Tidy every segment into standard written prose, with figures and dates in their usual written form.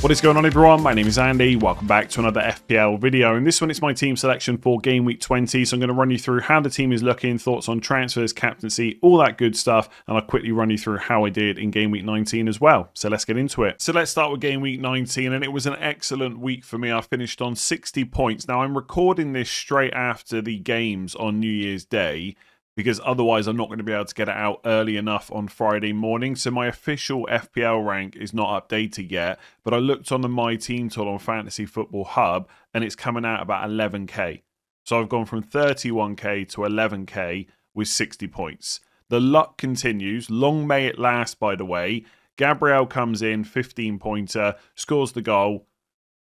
What is going on, everyone? My name is Andy. Welcome back to another FPL video. And this one, it's my team selection for Game Week 20. So I'm going to run you through how the team is looking, thoughts on transfers, captaincy, all that good stuff. And I'll quickly run you through how I did in Game Week 19 as well. So let's get into it. So let's start with Game Week 19. And it was an excellent week for me. I finished on 60 points. Now, I'm recording this straight after the games on New Year's Day, because otherwise I'm not going to be able to get it out early enough on Friday morning. So my official FPL rank is not updated yet, but I looked on the My Team tool on Fantasy Football Hub, and it's coming out about 11k. So I've gone from 31k to 11k with 60 points. The luck continues. Long may it last, by the way. Gabriel comes in, 15-pointer, scores the goal,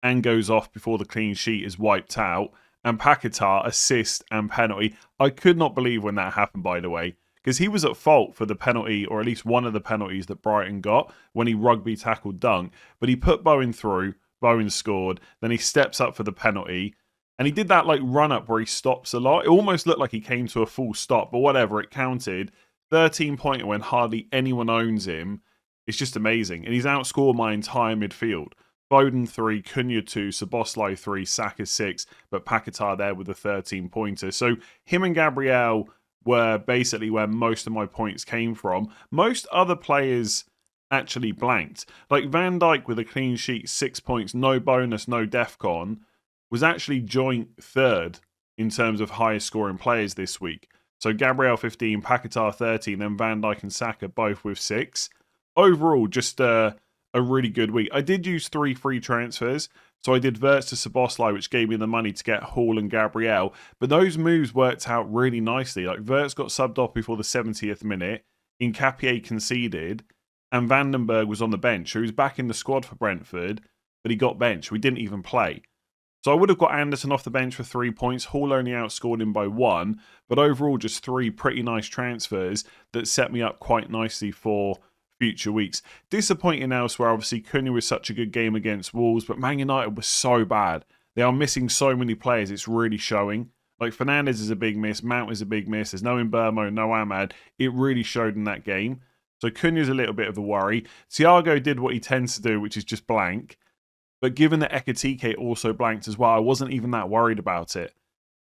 and goes off before the clean sheet is wiped out. And Paquetá, assist and penalty. I could not believe when that happened, by the way, because he was at fault for the penalty, or at least one of the penalties that Brighton got when he rugby tackled Dunk. But he put Bowen through, Bowen scored, then he steps up for the penalty. And he did that like run up where he stops a lot. It almost looked like he came to a full stop, but whatever, it counted. 13-pointer when hardly anyone owns him. It's just amazing. And he's outscored my entire midfield. Foden 3, Cunha 2, Szoboszlai 3, Saka 6, but Paquetá there with a 13-pointer. So him and Gabriel were basically where most of my points came from. Most other players actually blanked. Like Van Dijk with a clean sheet, 6 points, no bonus, no DEFCON, was actually joint third in terms of highest scoring players this week. So Gabriel 15, Paquetá 13, then Van Dijk and Saka both with 6. Overall, just a really good week. I did use 3 free transfers. So I did Wirtz to Szoboszlai, which gave me the money to get Hall and Gabriel. But those moves worked out really nicely. Like Wirtz got subbed off before the 70th minute. Nketiah conceded. And Vandenberg was on the bench. So he was back in the squad for Brentford. But he got benched. We didn't even play. So I would have got Anderson off the bench for 3 points. Hall only outscored him by 1. But overall, just 3 pretty nice transfers that set me up quite nicely for future weeks. Disappointing elsewhere, obviously Cunha was such a good game against Wolves, but Man United was so bad. They are missing so many players, it's really showing. Like Fernandes is a big miss, Mount is a big miss, there's no Mbeumo, no Ahmad. It really showed in that game. So Cunha's a little bit of a worry. Thiago did what he tends to do, which is just blank. But given that Ekitike also blanked as well, I wasn't even that worried about it.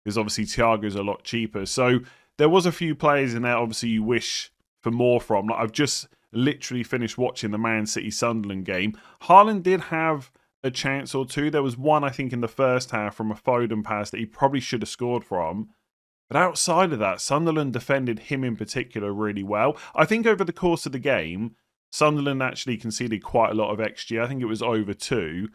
Because obviously Thiago's a lot cheaper. So there was a few players in there obviously you wish for more from. Like I've just literally finished watching the Man City Sunderland game. Haaland did have a chance or two. There was one, I think, in the first half from a Foden pass that he probably should have scored from. But outside of that, Sunderland defended him in particular really well. I think over the course of the game, Sunderland actually conceded quite a lot of XG. I think it was over 2.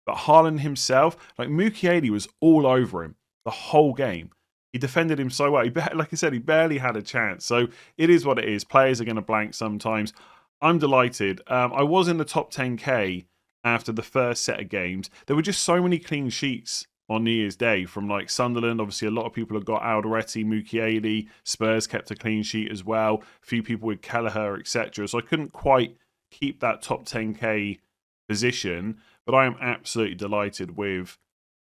But Haaland himself, like Mukiele was all over him the whole game. He defended him so well. Like I said, he barely had a chance. So it is what it is. Players are going to blank sometimes. I'm delighted. I was in the top 10k after the first set of games. There were just so many clean sheets on New Year's Day from like Sunderland. Obviously, a lot of people have got Alderete, Mukiele. Spurs kept a clean sheet as well. A few people with Kelleher, etc. So I couldn't quite keep that top 10k position. But I am absolutely delighted with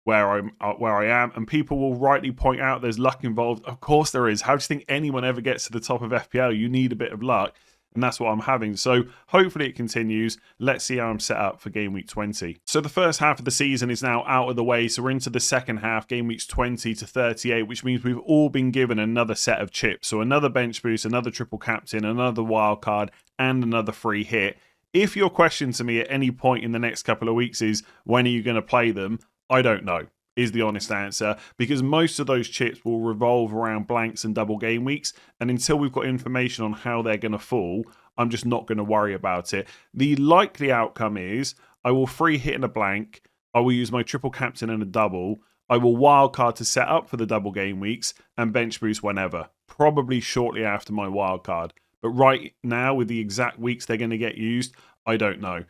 where I am, and people will rightly point out there's luck involved. Of course there is. How do you think anyone ever gets to the top of FPL? You need a bit of luck, and that's what I'm having. So hopefully it continues. Let's see how I'm set up for Game Week 20. So the first half of the season is now out of the way, so we're into the second half, Game Weeks 20 to 38, which means we've all been given another set of chips. So another bench boost, another triple captain, another wild card, and another free hit. If your question to me at any point in the next couple of weeks is, when are you going to play them? I don't know, is the honest answer, because most of those chips will revolve around blanks and double game weeks, and until we've got information on how they're going to fall, I'm just not going to worry about it. The likely outcome is I will free hit in a blank, I will use my triple captain and a double, I will wildcard to set up for the double game weeks, and bench boost whenever, probably shortly after my wildcard. But right now, with the exact weeks they're going to get used, I don't know.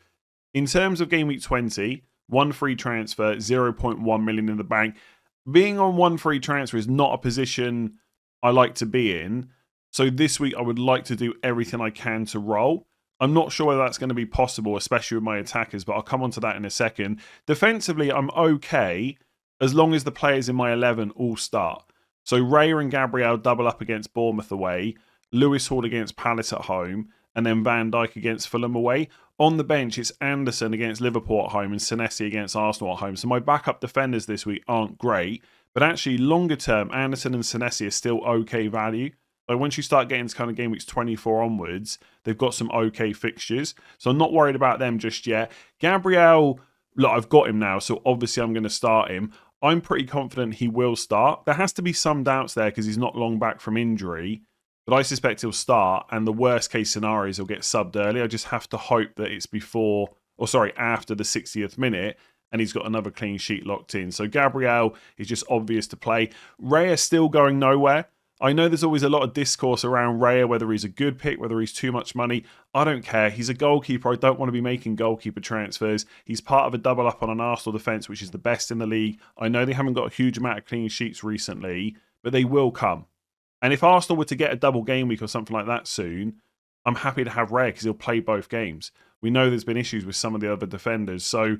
In terms of Game Week 20, 1 free transfer, 0.1 million in the bank. Being on 1 free transfer is not a position I like to be in. So this week I would like to do everything I can to roll. I'm not sure whether that's going to be possible, especially with my attackers, but I'll come on to that in a second. Defensively, I'm okay as long as the players in my 11 all start. So Raya and Gabriel double up against Bournemouth away, Lewis Hall against Palace at home, and then Van Dijk against Fulham away. On the bench, it's Anderson against Liverpool at home and Senesi against Arsenal at home. So my backup defenders this week aren't great, but actually longer term, Anderson and Senesi are still okay value. Like once you start getting to kind of game weeks 24 onwards, they've got some okay fixtures. So I'm not worried about them just yet. Gabriel, look, I've got him now, so obviously I'm going to start him. I'm pretty confident he will start. There has to be some doubts there because he's not long back from injury. But I suspect he'll start, and the worst case scenario is he'll get subbed early. I just have to hope that it's after the 60th minute, and he's got another clean sheet locked in. So Gabriel is just obvious to play. Raya still going nowhere. I know there's always a lot of discourse around Raya, whether he's a good pick, whether he's too much money. I don't care. He's a goalkeeper. I don't want to be making goalkeeper transfers. He's part of a double up on an Arsenal defence, which is the best in the league. I know they haven't got a huge amount of clean sheets recently, but they will come. And if Arsenal were to get a double game week or something like that soon, I'm happy to have Raya because he'll play both games. We know there's been issues with some of the other defenders. So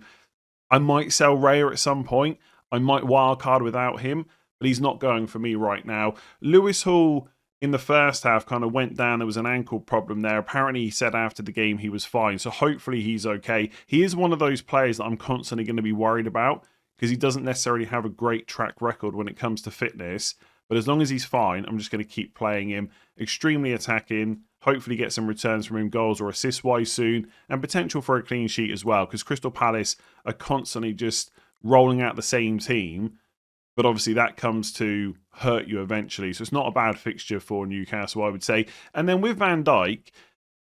I might sell Raya at some point. I might wildcard without him, but he's not going for me right now. Lewis Hall in the first half kind of went down. There was an ankle problem there. Apparently he said after the game he was fine. So hopefully he's okay. He is one of those players that I'm constantly going to be worried about because he doesn't necessarily have a great track record when it comes to fitness. But as long as he's fine, I'm just going to keep playing him. Extremely attacking. Hopefully get some returns from him, goals or assist-wise soon. And potential for a clean sheet as well. Because Crystal Palace are constantly just rolling out the same team. But obviously that comes to hurt you eventually. So it's not a bad fixture for Newcastle, I would say. And then with Van Dijk,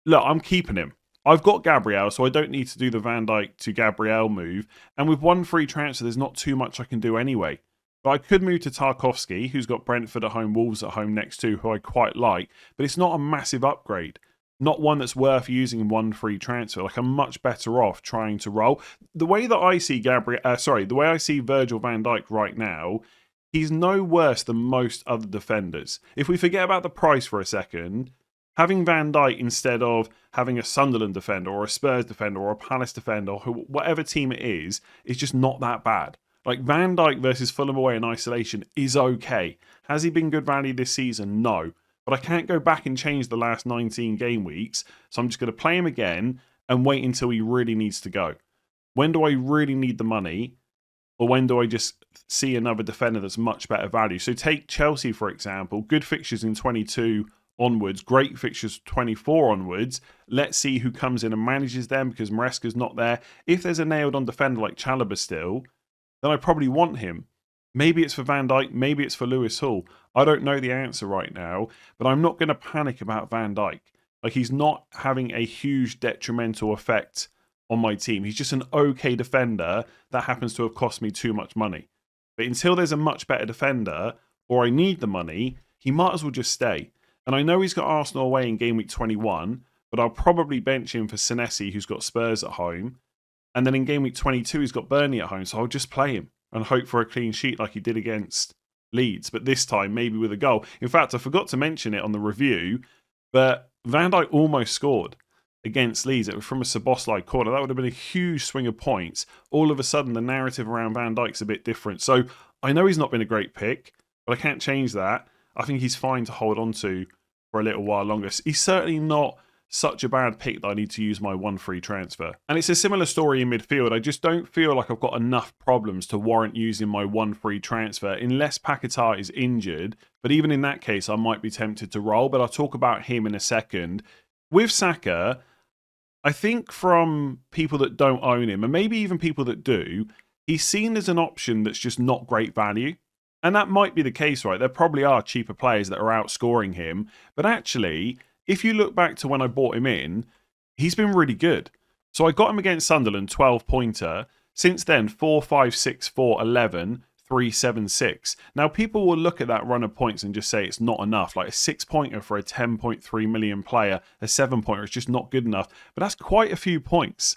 look, I'm keeping him. I've got Gabriel, so I don't need to do the Van Dijk to Gabriel move. And with one free transfer, there's not too much I can do anyway. But I could move to Tarkowski, who's got Brentford at home, Wolves at home next to, who I quite like. But it's not a massive upgrade. Not one that's worth using one free transfer. Like I'm much better off trying to roll. The way that I see the way I see Virgil van Dijk right now, he's no worse than most other defenders. If we forget about the price for a second, having Van Dijk instead of having a Sunderland defender or a Spurs defender or a Palace defender or whatever team it is just not that bad. Like Van Dijk versus Fulham away in isolation is okay. Has he been good value this season? No. But I can't go back and change the last 19 game weeks. So I'm just going to play him again and wait until he really needs to go. When do I really need the money? Or when do I just see another defender that's much better value? So take Chelsea, for example. Good fixtures in 22 onwards. Great fixtures 24 onwards. Let's see who comes in and manages them because Maresca's not there. If there's a nailed-on defender like Chalobah still, then I probably want him. Maybe it's for Van Dijk, maybe it's for Lewis Hall. I don't know the answer right now, but I'm not going to panic about Van Dijk. Like he's not having a huge detrimental effect on my team. He's just an okay defender that happens to have cost me too much money. But until there's a much better defender, or I need the money, he might as well just stay. And I know he's got Arsenal away in game week 21, but I'll probably bench him for Senesi, who's got Spurs at home. And then in game week 22, he's got Burnley at home, so I'll just play him and hope for a clean sheet like he did against Leeds, but this time maybe with a goal. In fact, I forgot to mention it on the review, but Van Dijk almost scored against Leeds. It was from a Szoboszlai corner. That would have been a huge swing of points. All of a sudden, the narrative around Van Dijk's a bit different. So I know he's not been a great pick, but I can't change that. I think he's fine to hold on to for a little while longer. He's certainly not such a bad pick that I need to use my one free transfer. And it's a similar story in midfield. I just don't feel like I've got enough problems to warrant using my one free transfer unless Paquetá is injured. But even in that case, I might be tempted to roll, but I'll talk about him in a second. With Saka, I think from people that don't own him, and maybe even people that do, he's seen as an option that's just not great value. And that might be the case, right? There probably are cheaper players that are outscoring him. But actually, if you look back to when I bought him in, he's been really good. So I got him against Sunderland, 12-pointer. Since then, 4, 5, 6, 4, 11, 3, 7, 6. Now, people will look at that run of points and just say it's not enough. Like a 6-pointer for a 10.3 million player, a 7-pointer is just not good enough. But that's quite a few points.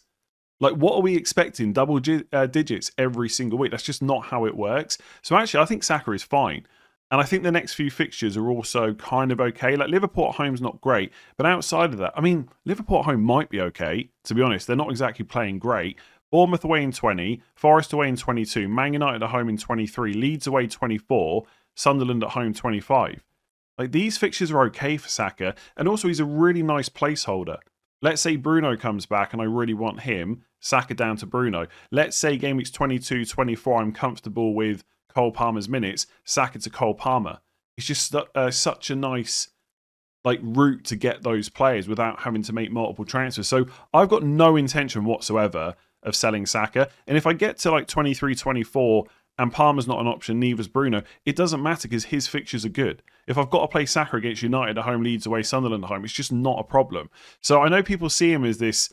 Like, what are we expecting? Double digits every single week. That's just not how it works. So actually, I think Saka is fine. And I think the next few fixtures are also kind of okay. Like Liverpool at home's not great. But outside of that, I mean, Liverpool at home might be okay, to be honest. They're not exactly playing great. Bournemouth away in 20, Forest away in 22, Man United at home in 23, Leeds away 24, Sunderland at home 25. Like, these fixtures are okay for Saka, and also he's a really nice placeholder. Let's say Bruno comes back and I really want him, Saka down to Bruno. Let's say game weeks 22, 24, I'm comfortable with Cole Palmer's minutes, Saka to Cole Palmer. It's just such a nice route to get those players without having to make multiple transfers. So I've got no intention whatsoever of selling Saka. And if I get to like 23, 24 and Palmer's not an option, neither's Bruno, it doesn't matter because his fixtures are good. If I've got to play Saka against United at home, Leeds away, Sunderland at home, it's just not a problem. So I know people see him as this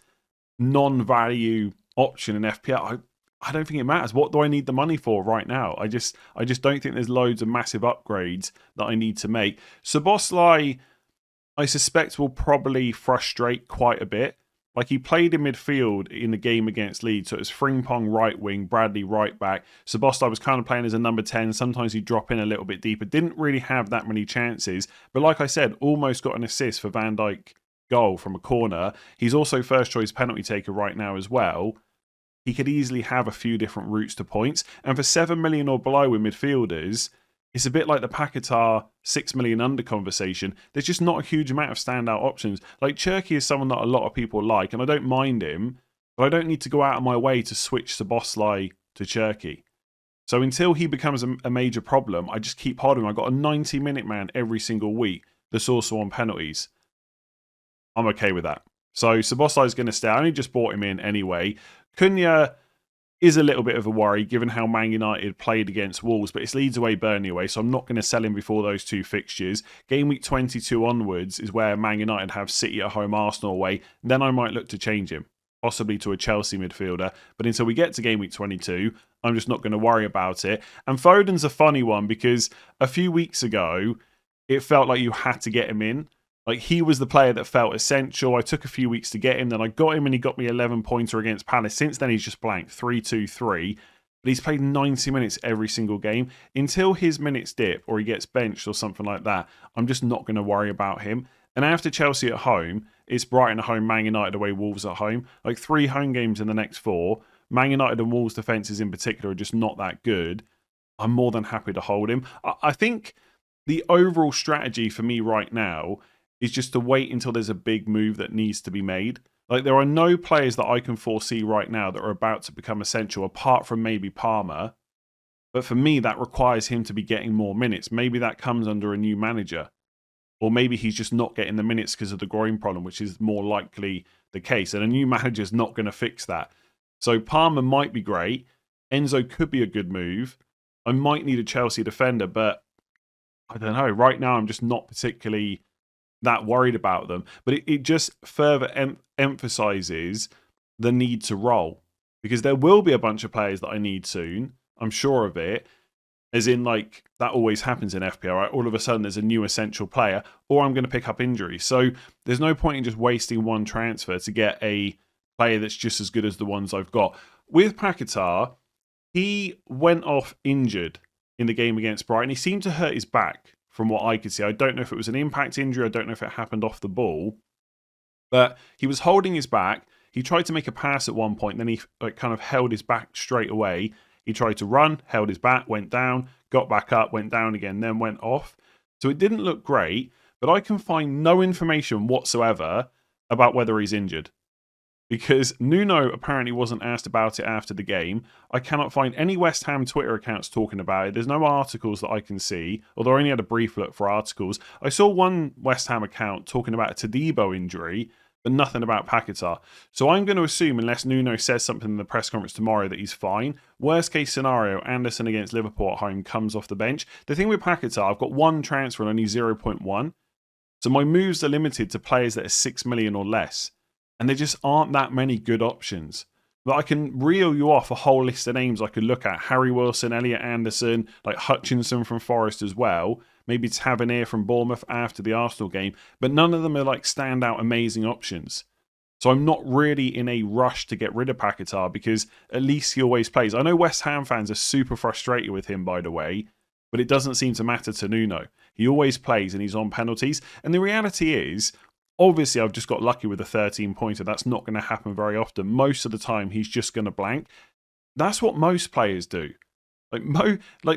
non-value option in FPL. I don't think it matters. What do I need the money for right now? I just don't think there's loads of massive upgrades that I need to make. Szoboszlai, I suspect, will probably frustrate quite a bit. Like, he played in midfield in the game against Leeds, so it was Frimpong right wing, Bradley right back. Szoboszlai was kind of playing as a number 10. Sometimes he'd drop in a little bit deeper. Didn't really have that many chances. But like I said, almost got an assist for Van Dijk goal from a corner. He's also first choice penalty taker right now as well. He could easily have a few different routes to points. And for 7 million or below with midfielders, it's a bit like the Paquetá 6 million under conversation. There's just not a huge amount of standout options. Like, Cherki is someone that a lot of people like, and I don't mind him, but I don't need to go out of my way to switch Szoboszlai to Cherki. So until he becomes a major problem, I just keep holding him. I've got a 90-minute man every single week that's also on penalties. I'm okay with that. So Szoboszlai is going to stay. I only just bought him in anyway. Cunha is a little bit of a worry given how Man United played against Wolves, but it's Leeds away, Burnley away, so I'm not going to sell him before those two fixtures. Game week 22 onwards is where Man United have City at home, Arsenal away. Then I might look to change him, possibly to a Chelsea midfielder. But until we get to game week 22, I'm just not going to worry about it. And Foden's a funny one because a few weeks ago, it felt like you had to get him in. Like, he was the player that felt essential. I took a few weeks to get him. Then I got him and he got me 11-pointer against Palace. Since then, he's just blanked 3-2-3. But he's played 90 minutes every single game. Until his minutes dip or he gets benched or something like that, I'm just not going to worry about him. And after Chelsea at home, it's Brighton at home, Man United away, Wolves at home. Like, 3 home games in the next 4. Man United and Wolves defences in particular are just not that good. I'm more than happy to hold him. I think the overall strategy for me right now is just to wait until there's a big move that needs to be made. Like, there are no players that I can foresee right now that are about to become essential, apart from maybe Palmer. But for me, that requires him to be getting more minutes. Maybe that comes under a new manager. Or maybe he's just not getting the minutes because of the groin problem, which is more likely the case. And a new manager's not going to fix that. So Palmer might be great. Enzo could be a good move. I might need a Chelsea defender, but I don't know. Right now, I'm just not particularly that worried about them. But it just further emphasizes the need to roll. Because there will be a bunch of players that I need soon. I'm sure of it. As in, like, that always happens in FPL, right? All of a sudden, there's a new essential player, or I'm going to pick up injuries. So there's no point in just wasting one transfer to get a player that's just as good as the ones I've got. With Paquetá, he went off injured in the game against Brighton. He seemed to hurt his back, from what I could see. I don't know if it was an impact injury. I don't know if it happened off the ball. But he was holding his back. He tried to make a pass at one point. Then he kind of held his back straight away. He tried to run, held his back, went down, got back up, went down again, then went off. So it didn't look great. But I can find no information whatsoever about whether he's injured. Because Nuno apparently wasn't asked about it after the game. I cannot find any West Ham Twitter accounts talking about it. There's no articles that I can see, although I only had a brief look for articles. I saw one West Ham account talking about a Todibo injury, but nothing about Paquetá. So I'm going to assume, unless Nuno says something in the press conference tomorrow, that he's fine. Worst case scenario, Anderson against Liverpool at home comes off the bench. The thing with Paquetá, I've got one transfer and only 0.1. So my moves are limited to players that are 6 million or less. And there just aren't that many good options. But I can reel you off a whole list of names I could look at. Harry Wilson, Elliot Anderson, like Hutchinson from Forest as well. Maybe Tavernier from Bournemouth after the Arsenal game. But none of them are like standout amazing options. So I'm not really in a rush to get rid of Paquetá because at least he always plays. I know West Ham fans are super frustrated with him, by the way. But it doesn't seem to matter to Nuno. He always plays and he's on penalties. And the reality is, obviously, I've just got lucky with a 13-pointer. That's not going to happen very often. Most of the time, he's just going to blank. That's what most players do. Like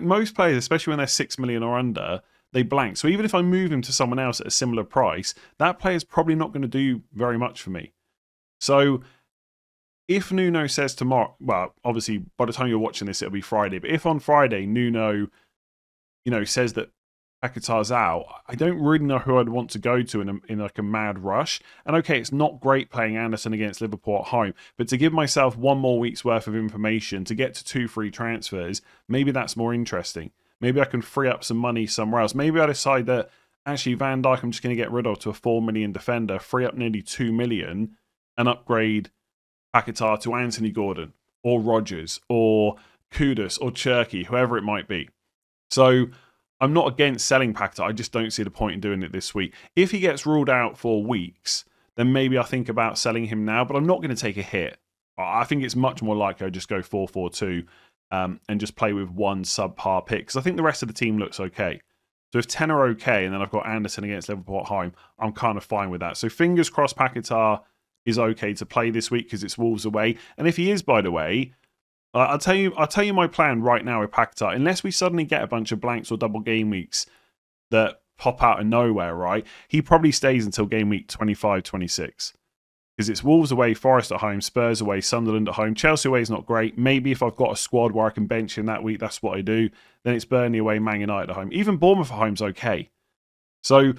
most players, especially when they're 6 million or under, they blank. So even if I move him to someone else at a similar price, that player's probably not going to do very much for me. So if Nuno says tomorrow, well, obviously by the time you're watching this, it'll be Friday. But if on Friday Nuno, says that Paquetá's out, I don't really know who I'd want to go to in like a mad rush. And okay, it's not great playing Anderson against Liverpool at home, but to give myself one more week's worth of information to get to 2 free transfers, maybe that's more interesting. Maybe I can free up some money somewhere else. Maybe I decide that actually Van Dijk I'm just going to get rid of to a 4 million defender, free up nearly 2 million, and upgrade Paquetá to Anthony Gordon or Rodgers or Kudus or Cherky, whoever it might be. So I'm not against selling Paquetá. I just don't see the point in doing it this week. If he gets ruled out for weeks, then maybe I think about selling him now, but I'm not going to take a hit. I think it's much more likely I just go 4-4-2 and just play with one subpar pick, because I think the rest of the team looks okay. So if 10 are okay, and then I've got Anderson against Liverpool at home, I'm kind of fine with that. So fingers crossed Paquetá is okay to play this week because it's Wolves away. And if he is, by the way, I'll tell you my plan right now with Paquetá. Unless we suddenly get a bunch of blanks or double game weeks that pop out of nowhere, right? He probably stays until game week 25, 26. Because it's Wolves away, Forest at home, Spurs away, Sunderland at home. Chelsea away is not great. Maybe if I've got a squad where I can bench him that week, that's what I do. Then it's Burnley away, Man United at home. Even Bournemouth at home's okay. So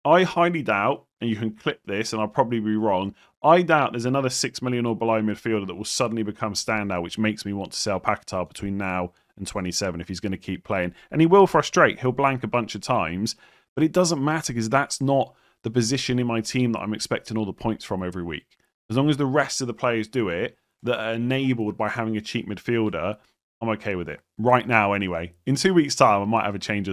I highly doubt, and you can clip this and I'll probably be wrong, I doubt there's another 6 million or below midfielder that will suddenly become standout, which makes me want to sell Paquetá between now and 27 if he's going to keep playing. And he will frustrate. He'll blank a bunch of times, but it doesn't matter because that's not the position in my team that I'm expecting all the points from every week. As long as the rest of the players do it, that are enabled by having a cheap midfielder, I'm okay with it. Right now, anyway. In 2 weeks' time, I might have a change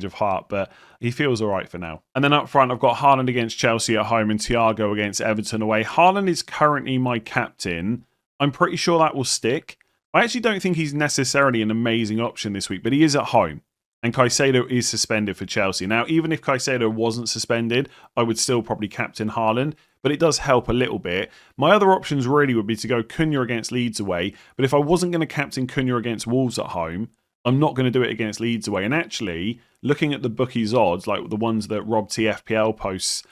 of heart, but he feels all right for now. And then up front, I've got Haaland against Chelsea at home and Thiago against Everton away. Haaland is currently my captain. I'm pretty sure that will stick. I actually don't think he's necessarily an amazing option this week, but he is at home. And Caicedo is suspended for Chelsea. Now, even if Caicedo wasn't suspended, I would still probably captain Haaland, but it does help a little bit. My other options really would be to go Cunha against Leeds away, but if I wasn't going to captain Cunha against Wolves at home, I'm not going to do it against Leeds away. And actually, looking at the bookies odds, like the ones that Rob T FPL posts,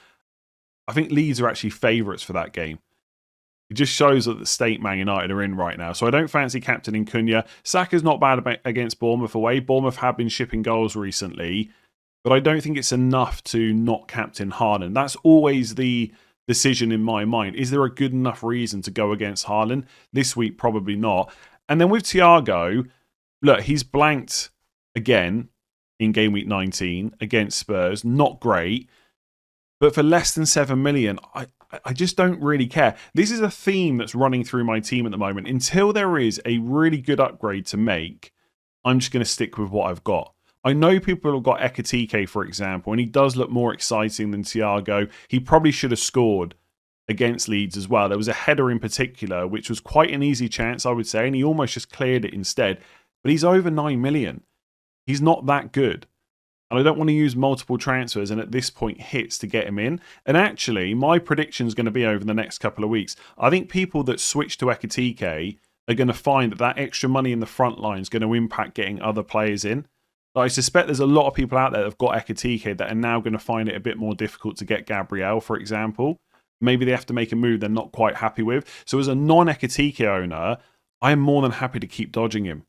I think Leeds are actually favourites for that game. It just shows that the state Man United are in right now. So I don't fancy captaining Cunha. Saka's not bad against Bournemouth away. Bournemouth have been shipping goals recently, but I don't think it's enough to not captain Haaland. That's always the decision in my mind. Is there a good enough reason to go against Haaland? This week, probably not. And then with Thiago, look, he's blanked again in game week 19 against Spurs. Not great. But for less than 7 million, I just don't really care. This is a theme that's running through my team at the moment. Until there is a really good upgrade to make, I'm just going to stick with what I've got. I know people have got Ekitike, for example, and he does look more exciting than Thiago. He probably should have scored against Leeds as well. There was a header in particular, which was quite an easy chance, I would say, and he almost just cleared it instead. But he's over 9 million. He's not that good. And I don't want to use multiple transfers and at this point hits to get him in. And actually, my prediction is going to be over the next couple of weeks. I think people that switch to Ekitike are going to find that that extra money in the front line is going to impact getting other players in. I suspect there's a lot of people out there that have got Ekitike that are now going to find it a bit more difficult to get Gabriel, for example. Maybe they have to make a move they're not quite happy with. So as a non-Ekitike owner, I am more than happy to keep dodging him.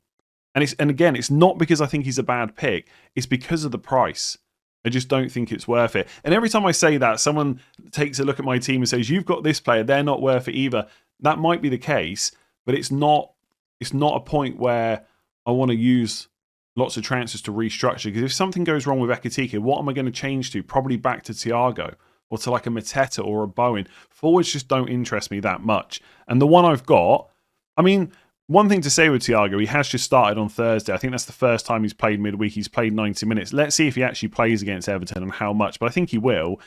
And again, it's not because I think he's a bad pick. It's because of the price. I just don't think it's worth it. And every time I say that, someone takes a look at my team and says, you've got this player, they're not worth it either. That might be the case, but it's not a point where I want to use lots of transfers to restructure. Because if something goes wrong with Ekitike, what am I going to change to? Probably back to Thiago or to like a Mateta or a Bowen. Forwards just don't interest me that much. And the one I've got, I mean, one thing to say with Thiago, he has just started on Thursday. I think that's the first time he's played midweek. He's played 90 minutes. Let's see if he actually plays against Everton and how much. But I think he will.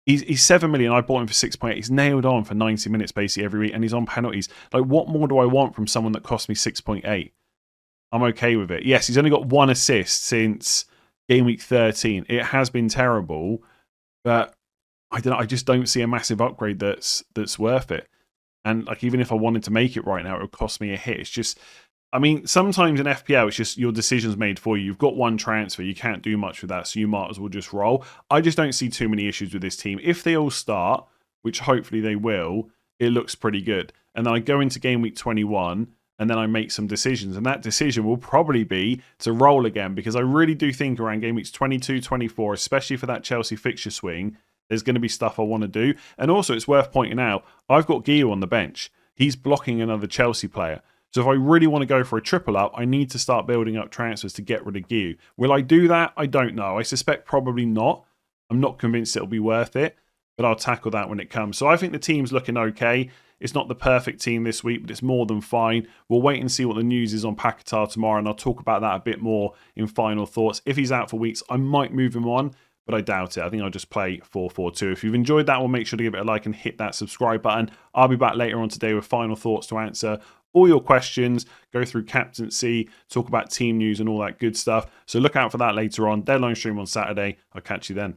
He's 7 million. I bought him for 6.8. He's nailed on for 90 minutes basically every week. And he's on penalties. Like, what more do I want from someone that cost me 6.8? I'm okay with it. Yes, he's only got 1 assist since game week 13. It has been terrible. But I don't know. I just don't see a massive upgrade that's worth it. And like, even if I wanted to make it right now, it would cost me a hit. It's just, I mean, sometimes in FPL, it's just your decision's made for you. You've got one transfer. You can't do much with that, so you might as well just roll. I just don't see too many issues with this team. If they all start, which hopefully they will, it looks pretty good. And then I go into game week 21, and then I make some decisions. And that decision will probably be to roll again, because I really do think around game weeks 22, 24, especially for that Chelsea fixture swing, there's going to be stuff I want to do. And also, it's worth pointing out, I've got Gio on the bench. He's blocking another Chelsea player. So if I really want to go for a triple up, I need to start building up transfers to get rid of Gio. Will I do that? I don't know. I suspect probably not. I'm not convinced it'll be worth it, but I'll tackle that when it comes. So I think the team's looking okay. It's not the perfect team this week, but it's more than fine. We'll wait and see what the news is on Paquetá tomorrow, and I'll talk about that a bit more in final thoughts. If he's out for weeks, I might move him on, but I doubt it. I think I'll just play 4-4-2. If you've enjoyed that one, make sure to give it a like and hit that subscribe button. I'll be back later on today with final thoughts to answer all your questions, go through captaincy, talk about team news and all that good stuff. So look out for that later on. Deadline stream on Saturday. I'll catch you then.